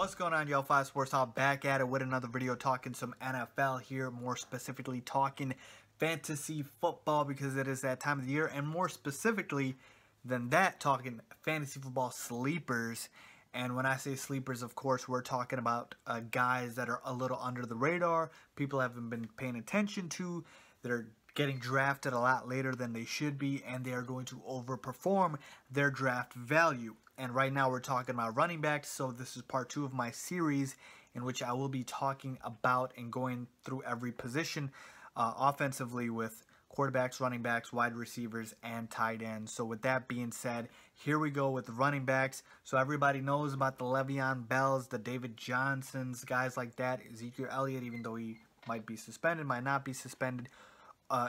What's going on, y'all? FaizSportsTalk back at it with another video talking some NFL here, more specifically talking fantasy football because it is that time of the year, and more specifically than that, talking fantasy football sleepers. And when I say sleepers, of course, we're talking about guys that are a little under the radar, people haven't been paying attention to, that are getting drafted a lot later than they should be, and they are going to overperform their draft value. And right now we're talking about running backs, so this is part 2 of my series in which I will be talking about and going through every position offensively with quarterbacks, running backs, wide receivers, and tight ends. So with that being said, here we go with running backs. So everybody knows about the Le'Veon Bells, the David Johnsons, guys like that. Ezekiel Elliott, even though he might be suspended, might not be suspended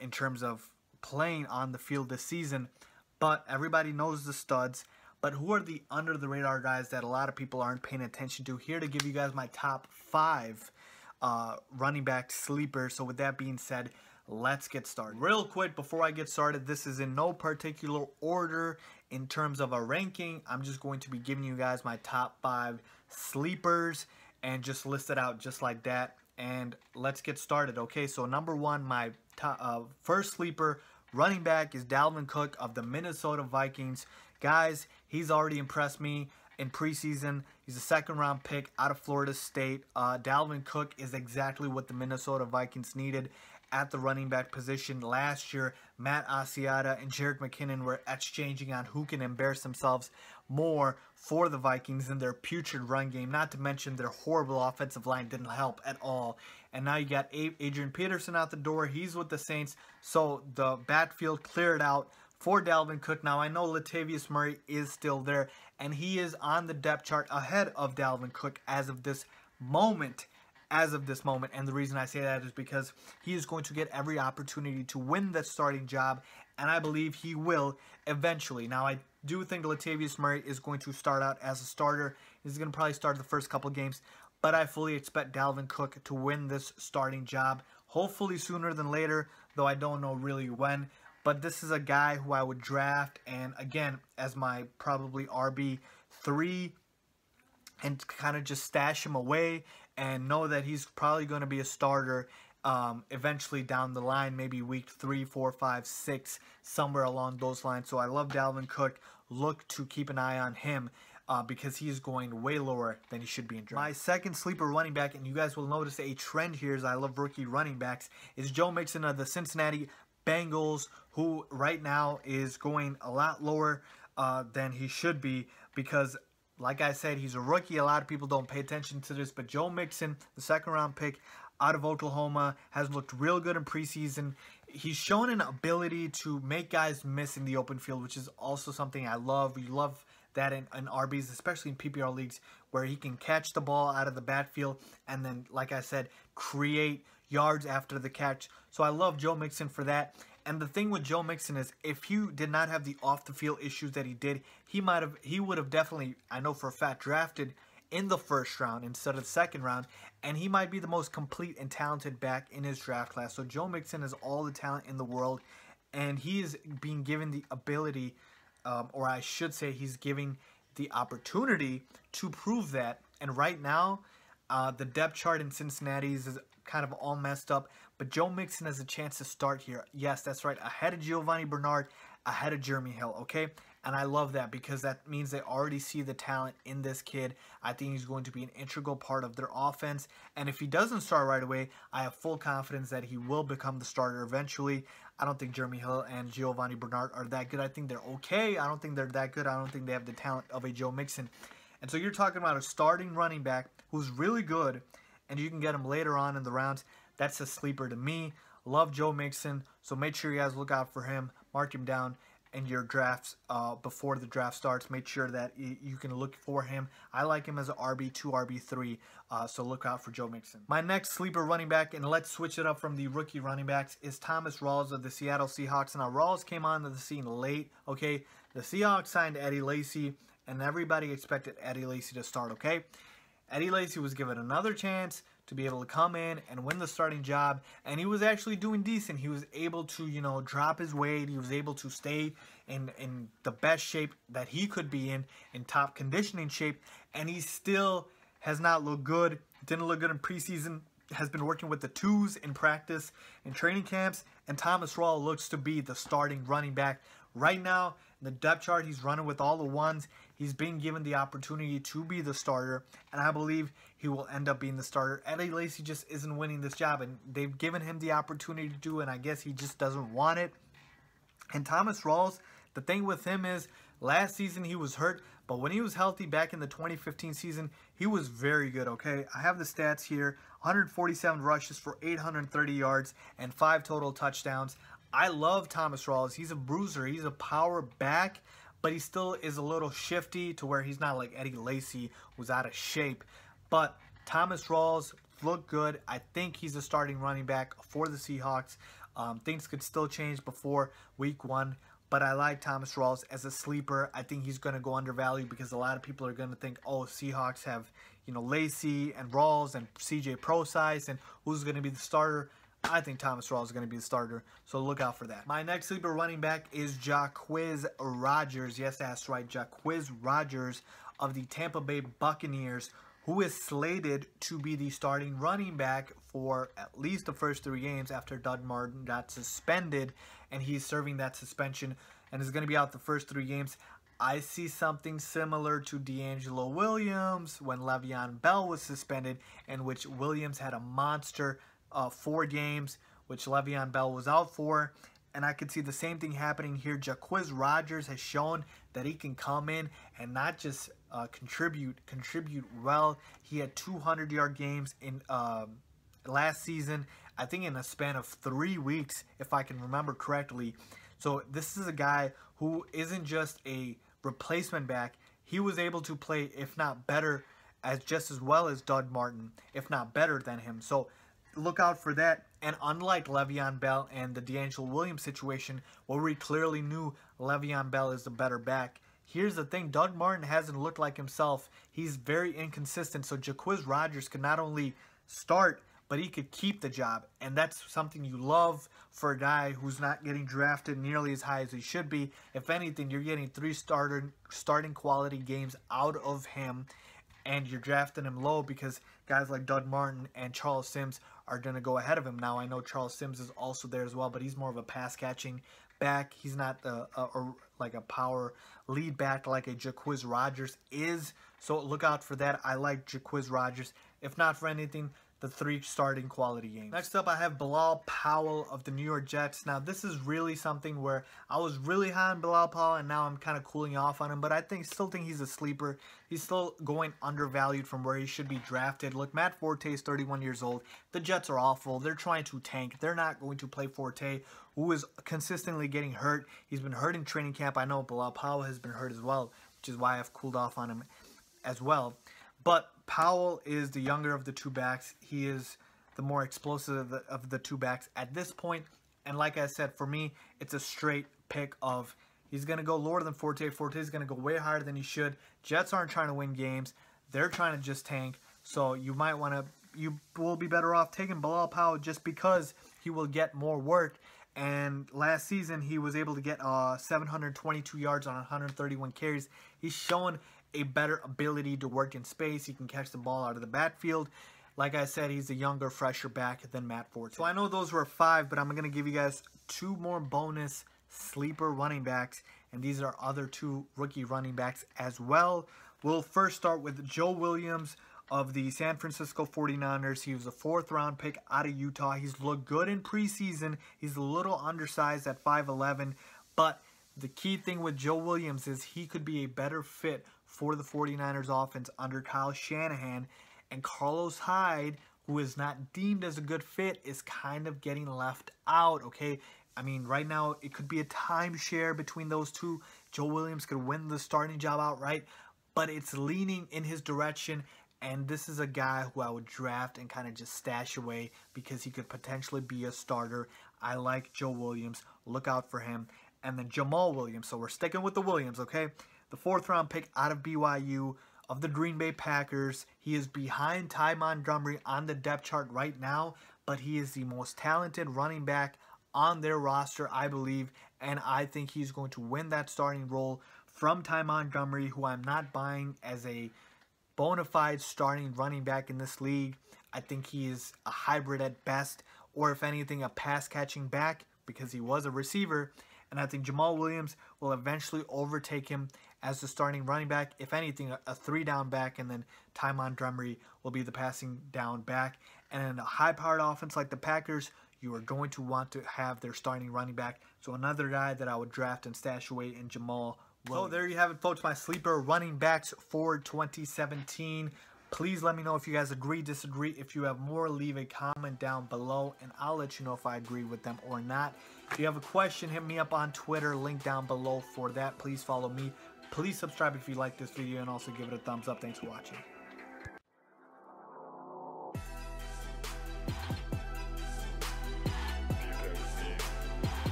in terms of playing on the field this season. But everybody knows the studs. But who are the under-the-radar guys that a lot of people aren't paying attention to? Here to give you guys my top 5 running back sleepers. So with that being said, let's get started. Real quick, before I get started, this is in no particular order in terms of a ranking. I'm just going to be giving you guys my top 5 sleepers and just list it out just like that. And let's get started. Okay, so number 1, my top, first sleeper running back is Dalvin Cook of the Minnesota Vikings. Guys, he's already impressed me in preseason. He's a second-round pick out of Florida State. Dalvin Cook is exactly what the Minnesota Vikings needed at the running back position. Last year, Matt Asiata and Jerick McKinnon were exchanging on who can embarrass themselves more for the Vikings in their putrid run game. Not to mention their horrible offensive line didn't help at all. And now you got Adrian Peterson out the door. He's with the Saints. So the backfield cleared out for Dalvin Cook. Now, I know Latavius Murray is still there, and he is on the depth chart ahead of Dalvin Cook as of this moment. And the reason I say that is because he is going to get every opportunity to win the starting job, and I believe he will eventually. Now, I do think Latavius Murray is going to start out as a starter. He's going to probably start the first couple games, but I fully expect Dalvin Cook to win this starting job, hopefully sooner than later, though I don't know really when. But this is a guy who I would draft, and again, as my probably RB3, and kind of just stash him away and know that he's probably going to be a starter eventually down the line, maybe week 3, 4, 5, 6, somewhere along those lines. So I love Dalvin Cook. Look to keep an eye on him because he is going way lower than he should be in draft. My second sleeper running back, and you guys will notice a trend here as I love rookie running backs, is Joe Mixon of the Cincinnati Bengals, who right now is going a lot lower than he should be because, like I said, he's a rookie. A lot of people don't pay attention to this, but Joe Mixon, the second-round pick out of Oklahoma, has looked real good in preseason. He's shown an ability to make guys miss in the open field, which is also something I love. You love that in RBs, especially in PPR leagues, where he can catch the ball out of the backfield and then, like I said, create yards after the catch. So I love Joe Mixon for that. And the thing with Joe Mixon is, if he did not have the off-the-field issues that he did, he would have definitely, I know for a fact, drafted in the first round instead of the second round, and he might be the most complete and talented back in his draft class. So Joe Mixon has all the talent in the world, and he is being given the ability, or I should say he's giving the opportunity to prove that. And right now, the depth chart in Cincinnati is kind of all messed up, but Joe Mixon has a chance to start here. Yes, that's right, ahead of Giovanni Bernard, ahead of Jeremy Hill, okay? And I love that because that means they already see the talent in this kid. I think he's going to be an integral part of their offense, and if he doesn't start right away, I have full confidence that he will become the starter eventually. I don't think Jeremy Hill and Giovanni Bernard are that good. I think they're okay. I don't think they're that good. I don't think they have the talent of a Joe Mixon. And so you're talking about a starting running back who's really good, and you can get him later on in the rounds. That's a sleeper to me. Love Joe Mixon, so make sure you guys look out for him. Mark him down in your drafts before the draft starts. Make sure that you can look for him. I like him as an RB2, RB3, so look out for Joe Mixon. My next sleeper running back, and let's switch it up from the rookie running backs, is Thomas Rawls of the Seattle Seahawks. Now, Rawls came onto the scene late, okay? The Seahawks signed Eddie Lacy, and everybody expected Eddie Lacy to start, okay? Eddie Lacy was given another chance to be able to come in and win the starting job, and he was actually doing decent. He was able to, you know, drop his weight. He was able to stay in the best shape that he could be in top conditioning shape, and he still has not looked good. Didn't look good in preseason. Has been working with the twos in practice and training camps. And Thomas Rawls looks to be the starting running back right now. In the depth chart, he's running with all the ones. He's being given the opportunity to be the starter, and I believe he will end up being the starter. Eddie Lacy just isn't winning this job, and they've given him the opportunity to do it, and I guess he just doesn't want it. And Thomas Rawls, the thing with him is, last season he was hurt, but when he was healthy back in the 2015 season, he was very good, okay? I have the stats here. 147 rushes for 830 yards and 5 total touchdowns. I love Thomas Rawls. He's a bruiser. He's a power back, but he still is a little shifty to where he's not like Eddie Lacy, who's out of shape. But Thomas Rawls looked good. I think he's a starting running back for the Seahawks. Things could still change before week 1, but I like Thomas Rawls as a sleeper. I think he's going to go undervalued because a lot of people are going to think, oh, Seahawks have, you know, Lacy and Rawls and CJ Prosise, and who's going to be the starter? I think Thomas Rawls is going to be the starter, so look out for that. My next sleeper running back is Jacquizz Rodgers. Yes, that's right, Jacquizz Rodgers of the Tampa Bay Buccaneers, who is slated to be the starting running back for at least the first 3 games after Doug Martin got suspended, and he's serving that suspension and is going to be out the first 3 games. I see something similar to D'Angelo Williams when Le'Veon Bell was suspended, in which Williams had a monster 4 games, which Le'Veon Bell was out for. And I could see the same thing happening here. Jacquizz Rodgers has shown that he can come in and not just contribute well. He had 200-yard games in last season, I think in a span of 3 weeks, if I can remember correctly. So this is a guy who isn't just a replacement back. He was able to play, if not better, just as well as Doug Martin, if not better than him. So look out for that. And unlike Le'Veon Bell and the D'Angelo Williams situation, where we clearly knew Le'Veon Bell is the better back, here's the thing. Doug Martin hasn't looked like himself. He's very inconsistent. So Jacquizz Rodgers can not only start, but he could keep the job. And that's something you love for a guy who's not getting drafted nearly as high as he should be. If anything, you're getting 3 starting quality games out of him, and you're drafting him low because guys like Doug Martin and Charles Sims are going to go ahead of him. Now, I know Charles Sims is also there as well, but he's more of a pass-catching back. He's not like a power lead back like a Jacquizz Rodgers is. So look out for that. I like Jacquizz Rodgers. If not for anything, the 3 starting quality games. Next up, I have Bilal Powell of the New York Jets. Now, this is really something where I was really high on Bilal Powell, and now I'm kind of cooling off on him, but I still think he's a sleeper. He's still going undervalued from where he should be drafted. Look, Matt Forte is 31 years old. The Jets are awful. They're trying to tank. They're not going to play Forte, who is consistently getting hurt. He's been hurt in training camp. I know Bilal Powell has been hurt as well, which is why I've cooled off on him as well. But Powell is the younger of the 2 backs. He is the more explosive of the 2 backs at this point. And like I said, for me, it's a straight pick of he's going to go lower than Forte. Forte is going to go way higher than he should. Jets aren't trying to win games. They're trying to just tank. So you will be better off taking Bilal Powell just because he will get more work. And last season, he was able to get 722 yards on 131 carries. He's shown a better ability to work in space. He can catch the ball out of the backfield. Like I said, he's a younger, fresher back than Matt Forte. So I know those were 5, but I'm going to give you guys 2 more bonus sleeper running backs, and these are other 2 rookie running backs as well. We'll first start with Joe Williams of the San Francisco 49ers. He was a 4th-round pick out of Utah. He's looked good in preseason. He's a little undersized at 5'11", but the key thing with Joe Williams is he could be a better fit for the 49ers offense under Kyle Shanahan. And Carlos Hyde, who is not deemed as a good fit, is kind of getting left out, okay? I mean, right now, it could be a timeshare between those 2. Joe Williams could win the starting job outright, but it's leaning in his direction. And this is a guy who I would draft and kind of just stash away because he could potentially be a starter. I like Joe Williams. Look out for him. And then Jamal Williams. So we're sticking with the Williams, okay? The 4th-round pick out of BYU of the Green Bay Packers. He is behind Ty Montgomery on the depth chart right now, but he is the most talented running back on their roster, I believe, and I think he's going to win that starting role from Ty Montgomery, who I'm not buying as a bona fide starting running back in this league. I think he is a hybrid at best, or if anything, a pass-catching back because he was a receiver. And I think Jamal Williams will eventually overtake him as the starting running back. If anything, a 3-down back, and then Ty Montgomery will be the passing down back. And in a high-powered offense like the Packers, you are going to want to have their starting running back. So another guy that I would draft and stash away in Jamal Williams. So there you have it, folks, my sleeper running backs for 2017. Please let me know if you guys agree, disagree. If you have more, leave a comment down below, and I'll let you know if I agree with them or not. If you have a question, hit me up on Twitter, link down below for that. Please follow me. Please subscribe if you like this video, and also give it a thumbs up. Thanks for watching.